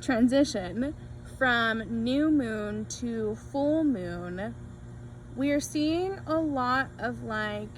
transition from new moon to full moon, we are seeing a lot of like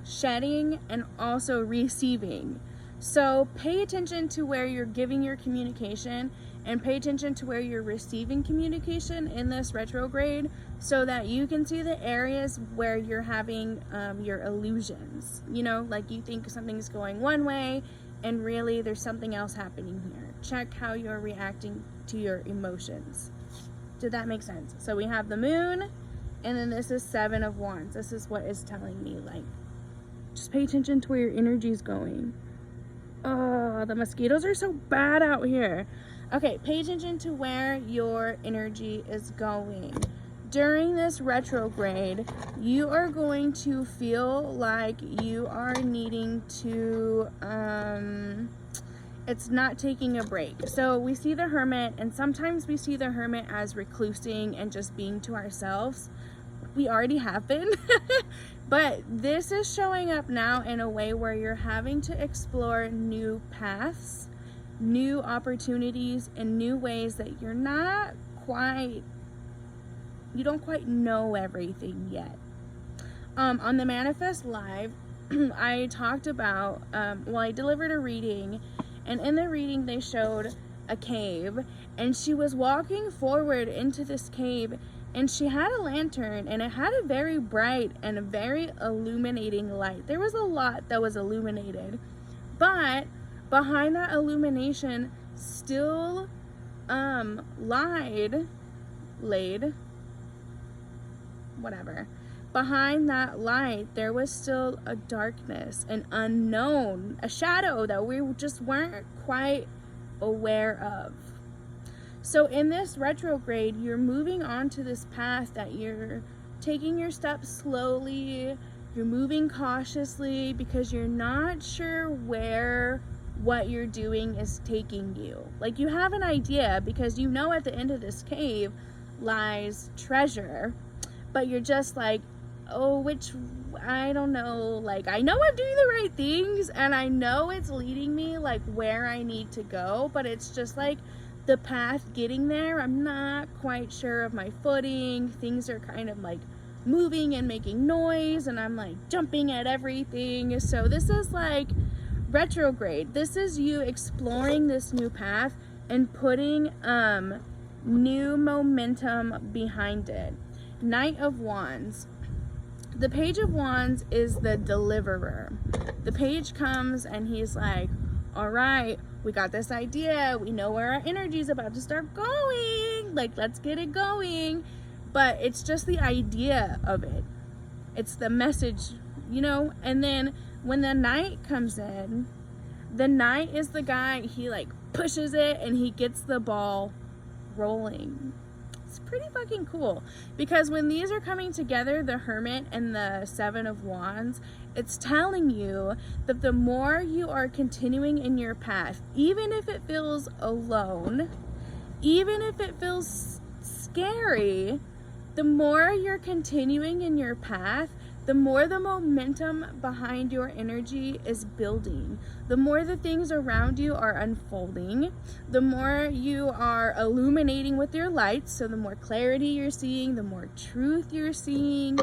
shedding and also receiving. So pay attention to where you're giving your communication and pay attention to where you're receiving communication in this retrograde, so that you can see the areas where you're having your illusions. You know, like you think something's going one way and really there's something else happening here. Check how you're reacting to your emotions. Did that make sense? So we have the moon, and then this is 7 of Wands. This is what is telling me, like, just pay attention to where your energy is going. Oh, the mosquitoes are so bad out here. Okay, pay attention to where your energy is going. During this retrograde, you are going to feel like you are needing to, it's not taking a break. So we see the Hermit, and sometimes we see the Hermit as reclusing and just being to ourselves. We already have been. But this is showing up now in a way where you're having to explore new paths, new opportunities, and new ways that you don't quite know everything yet. On the Manifest Live, I talked about, I delivered a reading, and in the reading they showed a cave, and she was walking forward into this cave, and she had a lantern, and it had a very bright and a very illuminating light. There was a lot that was illuminated, but behind that illumination still behind that light there was still a darkness, an unknown, a shadow that we just weren't quite aware of. So in this retrograde, you're moving on to this path that you're taking your steps slowly, you're moving cautiously, because you're not sure where what you're doing is taking you. Like, you have an idea because you know at the end of this cave lies treasure, but you're just like, oh, I don't know, like, I know I'm doing the right things and I know it's leading me like where I need to go, but it's just like the path getting there, I'm not quite sure of my footing. Things are kind of like moving and making noise, and I'm like jumping at everything. So this is like retrograde. This is you exploring this new path and putting new momentum behind it. Knight of Wands. The Page of Wands is the deliverer. The page comes and he's like, all right, we got this idea. We know where our energy is about to start going. Like, let's get it going. But it's just the idea of it. It's the message, you know? And then when the Knight comes in, the Knight is the guy, he like pushes it and he gets the ball rolling. It's pretty fucking cool, because when these are coming together, the Hermit and the 7 of Wands, it's telling you that the more you are continuing in your path, even if it feels alone, even if it feels scary, the more you're continuing in your path, the more the momentum behind your energy is building. The more the things around you are unfolding, the more you are illuminating with your lights, so the more clarity you're seeing, the more truth you're seeing,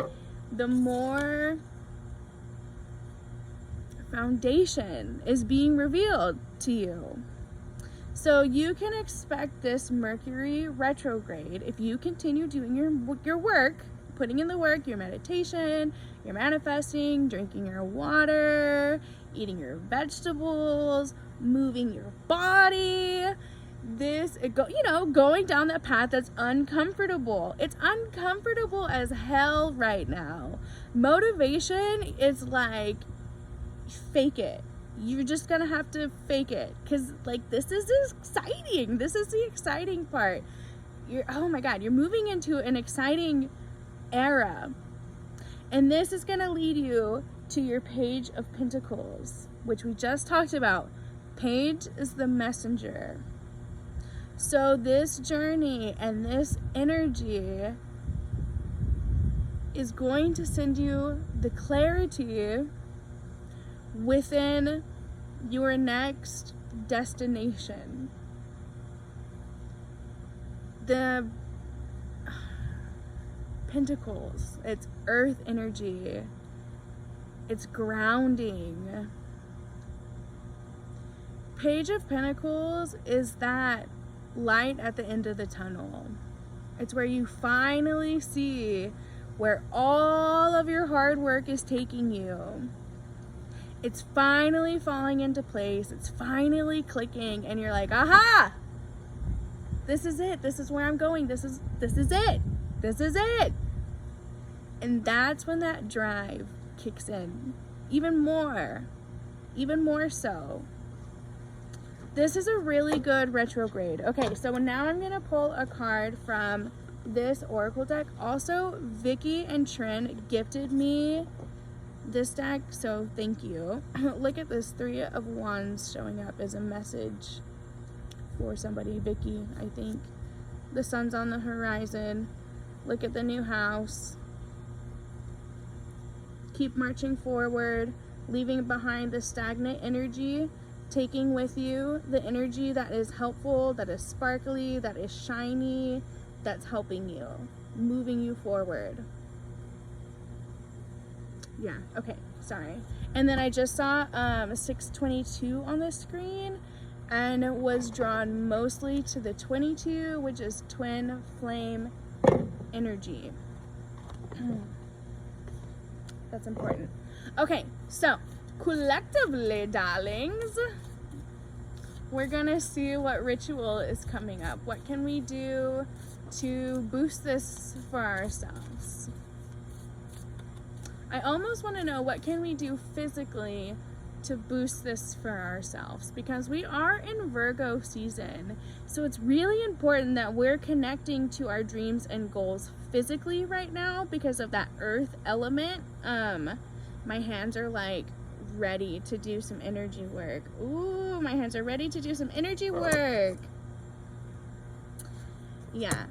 the more foundation is being revealed to you. So you can expect this Mercury retrograde, if you continue doing your work, putting in the work, your meditation, your manifesting, drinking your water, eating your vegetables, moving your body, going down that path that's uncomfortable. It's uncomfortable as hell right now. Motivation is like, fake it. You're just gonna have to fake it, because like this is exciting. This is the exciting part. Oh my God, you're moving into an exciting era, and this is going to lead you to your Page of Pentacles, which we just talked about. Page is the messenger. So this journey and this energy is going to send you the clarity within your next destination. the Pentacles, it's earth energy, it's grounding. Page of Pentacles is that light at the end of the tunnel. It's where you finally see where all of your hard work is taking you. It's finally falling into place. It's finally clicking, and you're like, aha! This is it. This is where I'm going. This is it. This is it. And that's when that drive kicks in. Even more so. This is a really good retrograde. Okay, so now I'm going to pull a card from this oracle deck. Also, Vicky and Trin gifted me this deck, so thank you. Look at this, 3 of Wands showing up as a message for somebody. Vicky, I think. The sun's on the horizon. Look at the new house. Keep marching forward, leaving behind the stagnant energy, taking with you the energy that is helpful, that is sparkly, that is shiny, that's helping you, moving you forward. Yeah, okay, sorry. And then I just saw 622 on the screen, and it was drawn mostly to the 22, which is twin flame energy. That's important. Okay, so collectively, darlings, we're gonna see what ritual is coming up. What can we do to boost this for ourselves? I almost want to know, what can we do physically to boost this for ourselves? Because we are in Virgo season, so it's really important that we're connecting to our dreams and goals physically right now because of that earth element. My hands are like ready to do some energy work. Ooh, my hands are ready to do some energy work. Yeah.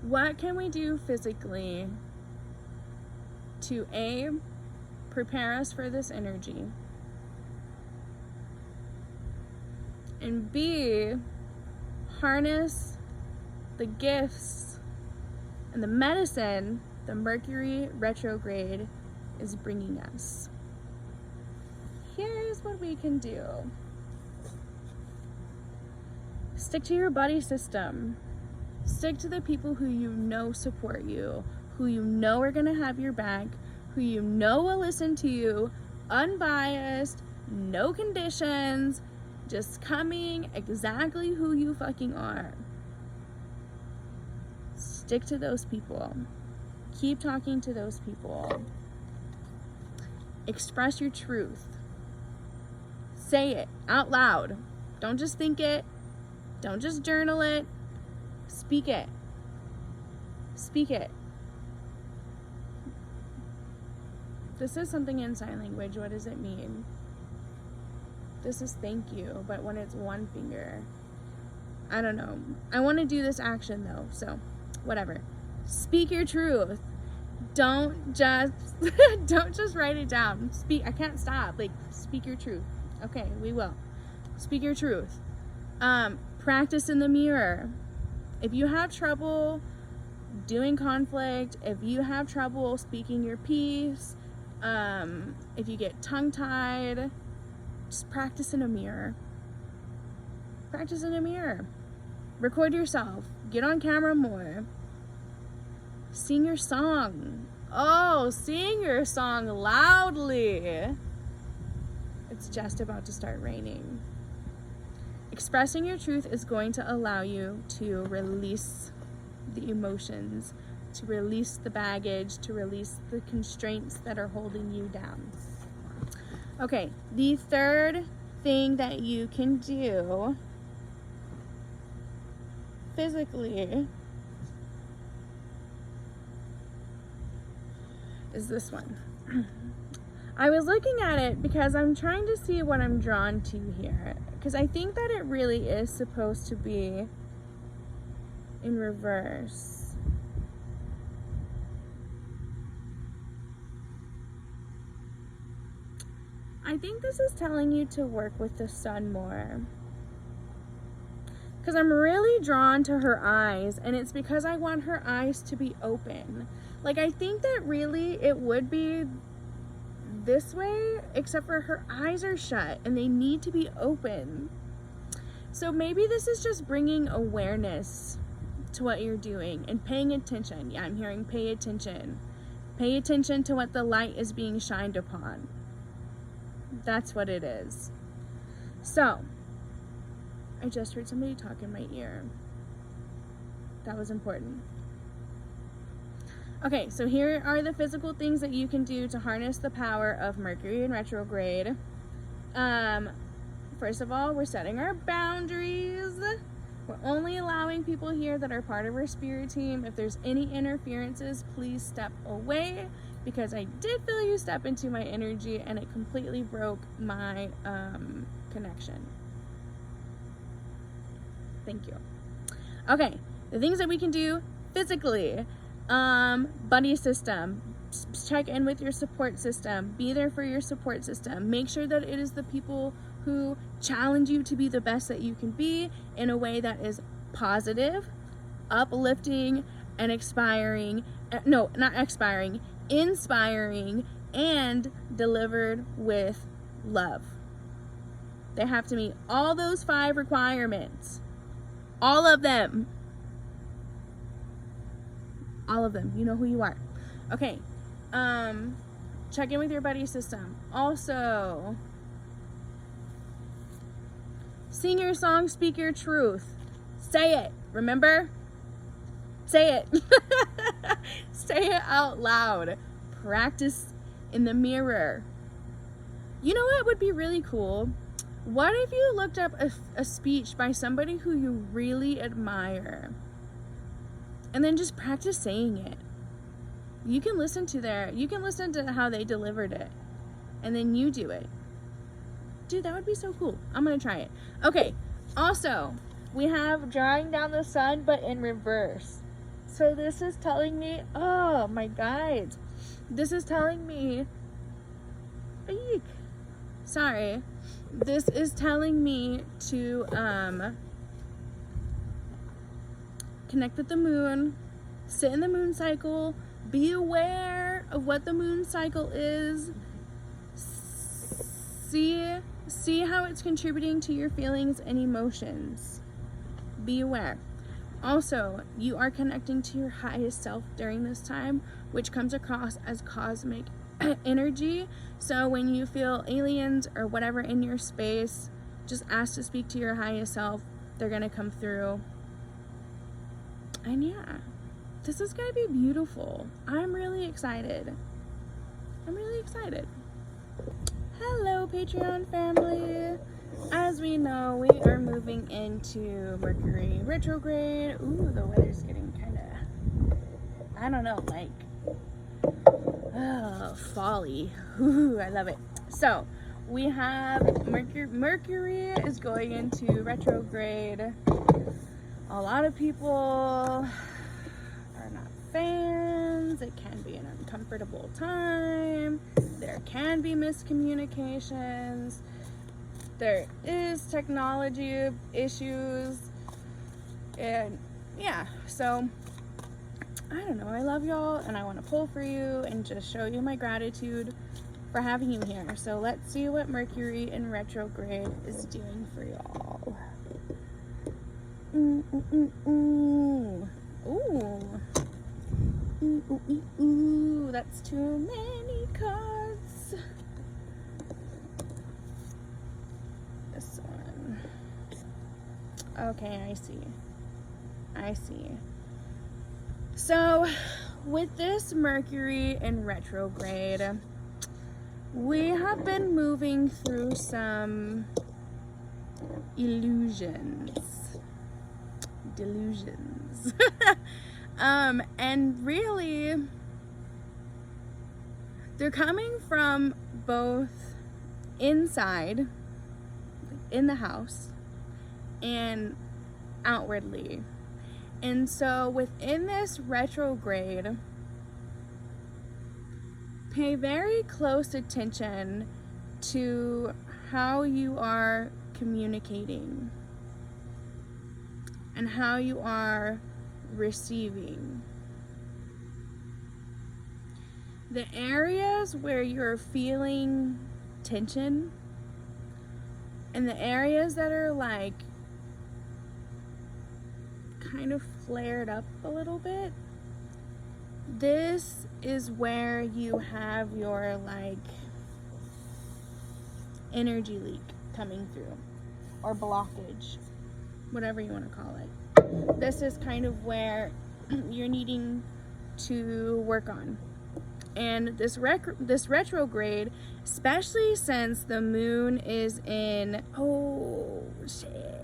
What can we do physically to A, prepare us for this energy, and B, harness the gifts and the medicine the Mercury retrograde is bringing us? Here's what we can do. Stick to your buddy system. Stick to the people who you know support you, who you know are gonna have your back, who you know will listen to you, unbiased, no conditions, just coming exactly who you fucking are. Stick to those people. Keep talking to those people. Express your truth. Say it out loud. Don't just think it. Don't just journal it. Speak it. Speak it. This is something in sign language. What does it mean? This is thank you, but when it's one finger. I don't know. I want to do this action though, so whatever. Speak your truth. Don't just write it down. Speak. I can't stop. Like, speak your truth. Okay, we will. Speak your truth. Practice in the mirror. If you have trouble doing conflict, if you have trouble speaking your piece, if you get tongue-tied, just practice in a mirror. Practice in a mirror. Record yourself. Get on camera more. Sing your song. Oh, sing your song loudly. It's just about to start raining. Expressing your truth is going to allow you to release the emotions, to release the baggage, to release the constraints that are holding you down. Okay, the third thing that you can do physically is this one. I was looking at it because I'm trying to see what I'm drawn to here, because I think that it really is supposed to be in reverse. I think this is telling you to work with the sun more. Because I'm really drawn to her eyes, and it's because I want her eyes to be open. Like, I think that really it would be this way, except for her eyes are shut and they need to be open. So maybe this is just bringing awareness to what you're doing and paying attention. Yeah, I'm hearing pay attention. Pay attention to what the light is being shined upon. That's what it is. So, I just heard somebody talk in my ear. That was important. Okay, so here are the physical things that you can do to harness the power of Mercury in retrograde. First of all, we're setting our boundaries. We're only allowing people here that are part of our spirit team. If there's any interferences, please step away, because I did feel you step into my energy and it completely broke my connection. Thank you. Okay, the things that we can do physically. Buddy system. Check in with your support system. Be there for your support system. Make sure that it is the people who challenge you to be the best that you can be in a way that is positive, uplifting, and inspiring, and delivered with love. They have to meet all those 5 requirements. All of them. All of them. You know who you are. Okay. Check in with your buddy system. Also, sing your song, speak your truth. Say it. Remember? Say it. Say it out loud. Practice in the mirror. You know what would be really cool? What if you looked up a speech by somebody who you really admire, and then just practice saying it? You can listen to how they delivered it, and then you do it. Dude, that would be so cool. I'm gonna try it. Okay, also, we have drawing down the sun, but in reverse. So this is telling me, oh my guides, this is telling me, eek, sorry, this is telling me to connect with the moon, sit in the moon cycle, be aware of what the moon cycle is, see how it's contributing to your feelings and emotions. Be aware. Also, you are connecting to your highest self during this time, which comes across as cosmic energy. So when you feel aliens or whatever in your space, just ask to speak to your highest self. They're gonna come through. And yeah, this is gonna be beautiful. I'm really excited. Hello, Patreon family. As we know, we are moving into Mercury retrograde. Ooh, the weather's getting kind of, I don't know, like, folly. Ooh, I love it. So, we have Mercury is going into retrograde. A lot of people are not fans. It can be an uncomfortable time. There can be miscommunications. There is technology issues. And yeah, so I don't know. I love y'all, and I want to pull for you and just show you my gratitude for having you here. So let's see what Mercury in retrograde is doing for y'all. Ooh, that's too many cards. This one. Okay, I see. So, with this Mercury in retrograde, we have been moving through some delusions. And really, they're coming from both inside, in the house, and outwardly. And so within this retrograde, pay very close attention to how you are communicating and how you are receiving. The areas where you're feeling tension and the areas that are like kind of flared up a little bit, this is where you have your like energy leak coming through, or blockage, whatever you want to call it. This is kind of where you're needing to work on. And this retrograde, especially since the moon is in, oh shit,